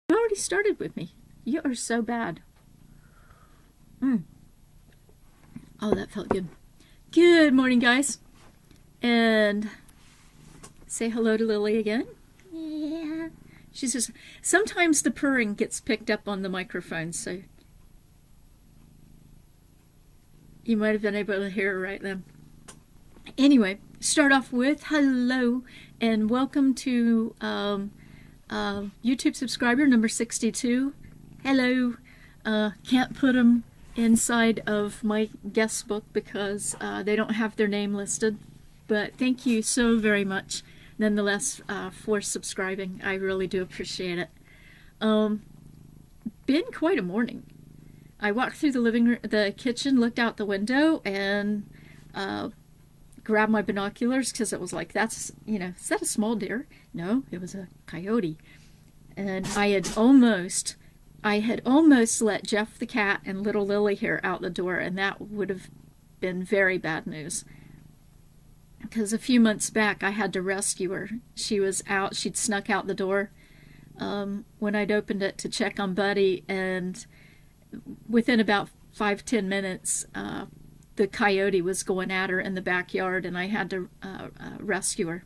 You already started with me. You are so bad. Oh, that felt good. Good morning, guys. And say hello to Lily again. Yeah. She's just, sometimes the purring gets picked up on the microphone, so you might have been able to hear her right then. Anyway, start off with hello and welcome to YouTube subscriber number 62. Hello. Can't put them inside of my guest book because they don't have their name listed. But thank you so very much, nonetheless, for subscribing. I really do appreciate it. Been quite a morning. I walked through the living room, the kitchen, looked out the window, and grabbed my binoculars because it was like, that's, you know, is that a small deer? No, it was a coyote. And I had almost let Jeff the cat and little Lily here out the door, and that would have been very bad news. Because a few months back, I had to rescue her. She was out, she'd snuck out the door when I'd opened it to check on Buddy, and within about 5-10 minutes, the coyote was going at her in the backyard, and I had to rescue her.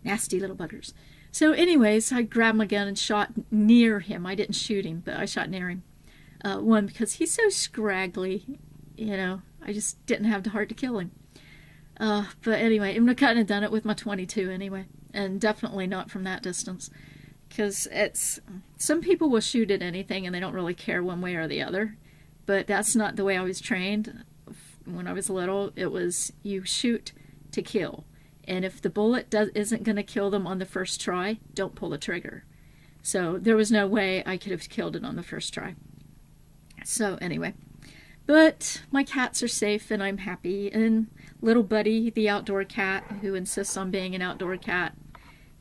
Nasty little buggers. So anyways, I grabbed my gun and shot near him. I didn't shoot him, but I shot near him. One, because he's so scraggly, you know, I just didn't have the heart to kill him. But anyway, I couldn't have done it with my .22 anyway, and definitely not from that distance. Because it's, some people will shoot at anything and they don't really care one way or the other. But that's not the way I was trained when I was little. It was, you shoot to kill. And if the bullet isn't going to kill them on the first try, don't pull the trigger. So there was no way I could have killed it on the first try. So anyway, but my cats are safe and I'm happy. And little Buddy, the outdoor cat who insists on being an outdoor cat,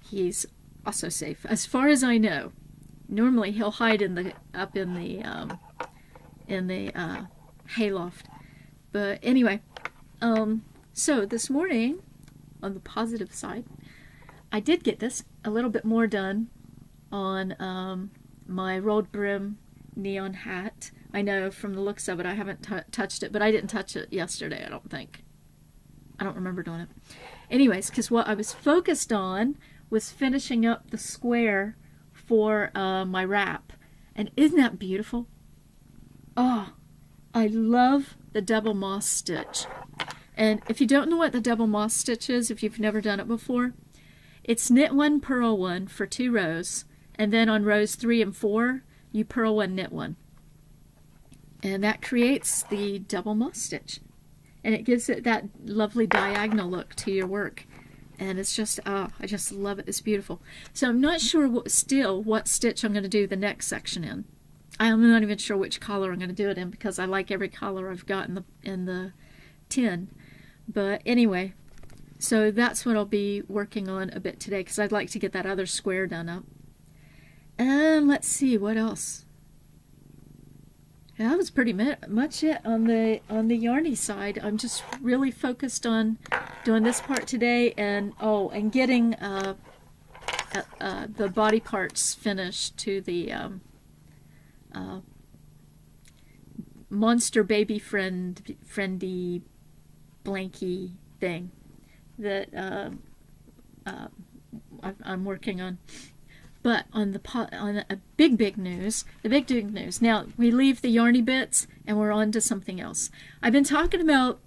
he's also safe. As far as I know, normally he'll hide up in the hayloft. But anyway, so this morning, on the positive side, I did get this a little bit more done on my rolled brim neon hat. I know from the looks of it I haven't touched it, but I didn't touch it yesterday, I don't think. I don't remember doing it. Anyways, because what I was focused on was finishing up the square for my wrap. And isn't that beautiful? Oh, I love the double moss stitch. And if you don't know what the double moss stitch is, if you've never done it before, it's knit one, purl one for 2 rows, and then on rows 3 and 4, you purl one, knit one. And that creates the double moss stitch. And it gives it that lovely diagonal look to your work. And it's just, I just love it. It's beautiful. So I'm not sure what stitch I'm going to do the next section in. I'm not even sure which color I'm going to do it in because I like every color I've got in the tin. But anyway, so that's what I'll be working on a bit today because I'd like to get that other square done up. And let's see what else. That was pretty much it on the yarny side. I'm just really focused on doing this part today, and getting the body parts finished to the monster baby friendly blankie thing that I'm working on. But on a big news, the big news. Now we leave the yarny bits and we're on to something else. I've been talking about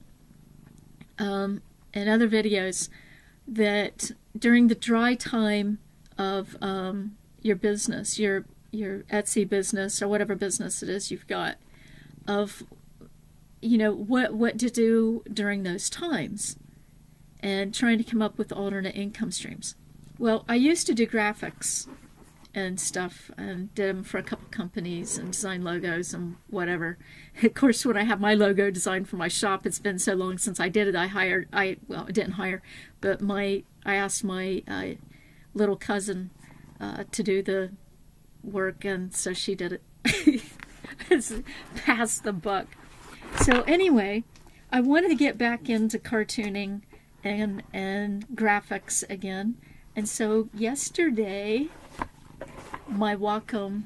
in other videos that during the dry time of your business, your Etsy business or whatever business it is you've got, of what to do during those times, and trying to come up with alternate income streams. Well, I used to do graphics and stuff, and did them for a couple companies and design logos and whatever. Of course, when I have my logo designed for my shop, it's been so long since I did it. I didn't hire, but I asked my little cousin to do the work, and so she did it. It's past the buck. So anyway, I wanted to get back into cartooning and graphics again. And so yesterday my Wacom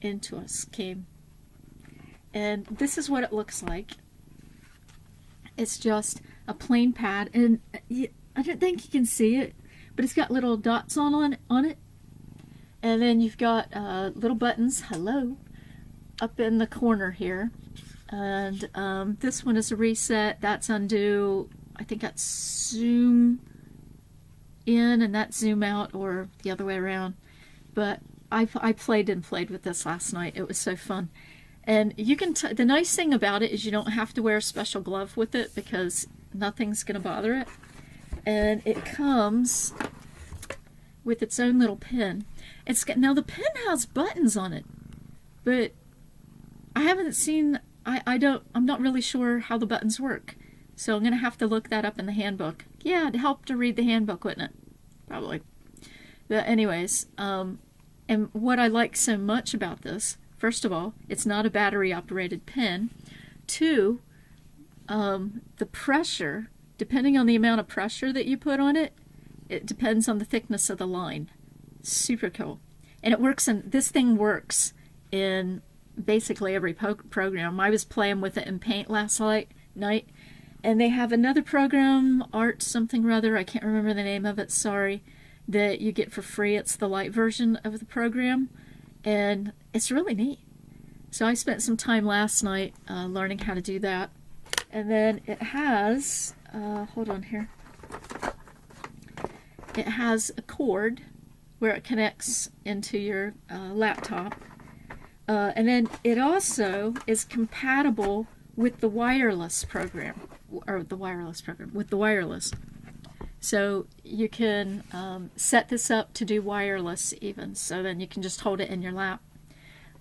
Intuos came. And this is what it looks like. It's just a plain pad, and I don't think you can see it, but it's got little dots on it. And then you've got little buttons, hello, up in the corner here. And this one is a reset, that's undo, I think that's zoom in and that's zoom out, or the other way around. But I played with this last night. It was so fun. And you can, the nice thing about it is you don't have to wear a special glove with it because nothing's going to bother it. And it comes with its own little pin. Now the pin has buttons on it, but I haven't seen, I'm not really sure how the buttons work. So I'm going to have to look that up in the handbook. Yeah, it'd help to read the handbook, wouldn't it? Probably. But anyways, and what I like so much about this, first of all, it's not a battery-operated pen. Two, the pressure, depending on the amount of pressure that you put on it, it depends on the thickness of the line. Super cool. And it works this thing works in basically every program. I was playing with it in Paint last night, and they have another program, Art something or other, I can't remember the name of it, sorry, that you get for free. It's the light version of the program, and it's really neat. So I spent some time last night learning how to do that. And then it has, hold on here, it has a cord where it connects into your laptop. And then it also is compatible with the wireless program, with the wireless. So you can set this up to do wireless even, so then you can just hold it in your lap.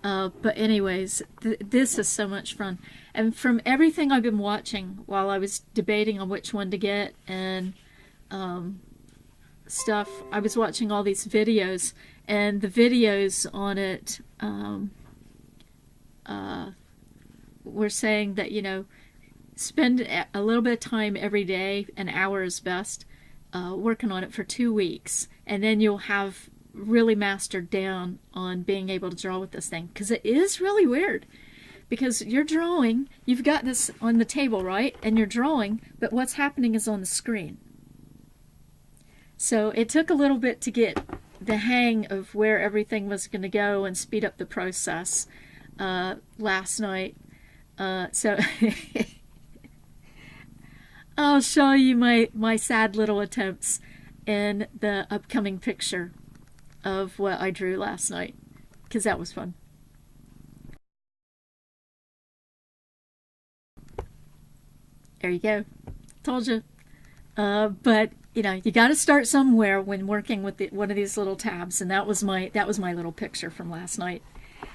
But anyways, this is so much fun. And from everything I've been watching while I was debating on which one to get and stuff, I was watching all these videos, and the videos on it were saying that, you know, spend a little bit of time every day, an hour is best, working on it for 2 weeks, and then you'll have really mastered down on being able to draw with this thing, because it is really weird, because you're drawing, you've got this on the table, right, and you're drawing, but what's happening is on the screen. So it took a little bit to get the hang of where everything was going to go and speed up the process last night. So I'll show you my sad little attempts in the upcoming picture of what I drew last night, because that was fun. There you go. Told you. But you know, you got to start somewhere when working with one of these little tabs, and that was my little picture from last night.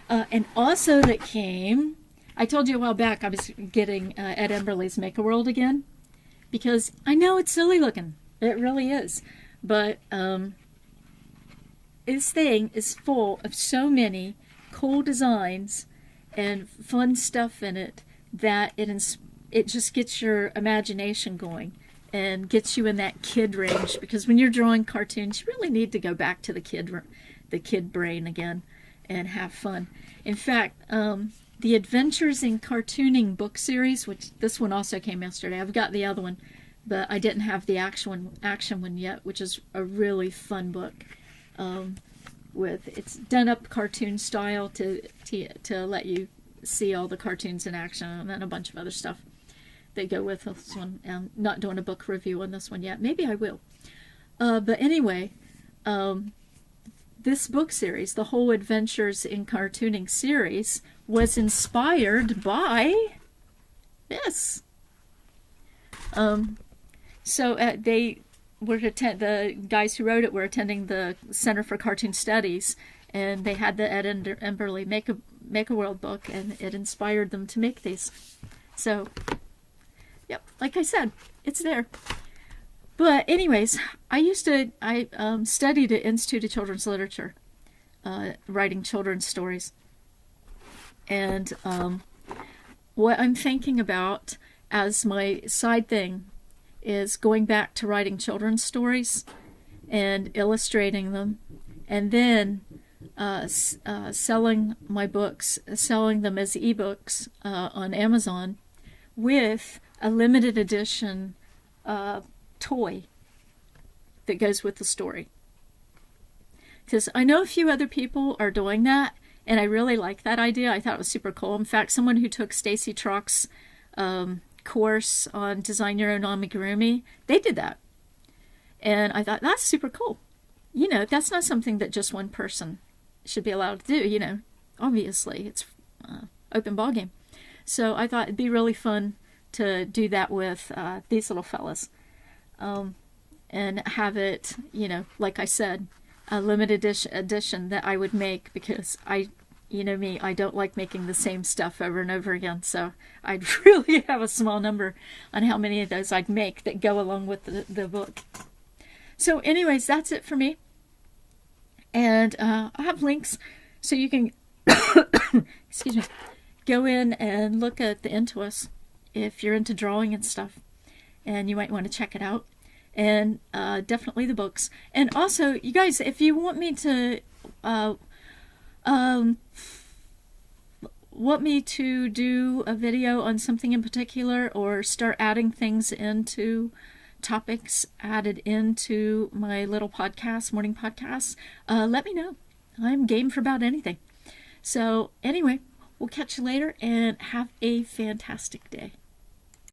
And also that came, I told you a while back I was getting Ed Emberley's Make a World again, because I know it's silly looking. It really is. But this thing is full of so many cool designs and fun stuff in it that it just gets your imagination going and gets you in that kid range, because when you're drawing cartoons, you really need to go back to the kid brain again and have fun. In fact, the Adventures in Cartooning book series, which this one also came yesterday. I've got the other one, but I didn't have the action one yet, which is a really fun book. It's done up cartoon style to let you see all the cartoons in action, and then a bunch of other stuff that go with this one. I'm not doing a book review on this one yet. Maybe I will. But anyway, this book series, the whole Adventures in Cartooning series, was inspired by this. So the guys who wrote it were attending the Center for Cartoon Studies, and they had the Ed Emberley Make a World book, and it inspired them to make these. So, yep, like I said, it's there. But anyways, I studied at Institute of Children's Literature, writing children's stories. And what I'm thinking about as my side thing is going back to writing children's stories and illustrating them, and then selling my books, selling them as ebooks on Amazon with a limited edition toy that goes with the story. Because I know a few other people are doing that, and I really like that idea. I thought it was super cool. In fact, someone who took Stacy Trock's course on Design Your Own Amigurumi, they did that. And I thought, that's super cool. You know, that's not something that just one person should be allowed to do, you know. Obviously, it's open ballgame. So I thought it'd be really fun to do that with these little fellas. And have it, you know, like I said, a limited edition that I would make, because you know me, I don't like making the same stuff over and over again. So I'd really have a small number on how many of those I'd make that go along with the book. So anyways, that's it for me. And I have links so you can, excuse me, go in and look at the Intuos if you're into drawing and stuff. And you might want to check it out. And definitely the books. And also, you guys, if you want me to do a video on something in particular, or start adding things into topics added into my little podcast, morning podcasts, let me know. I'm game for about anything. So anyway, we'll catch you later, and have a fantastic day.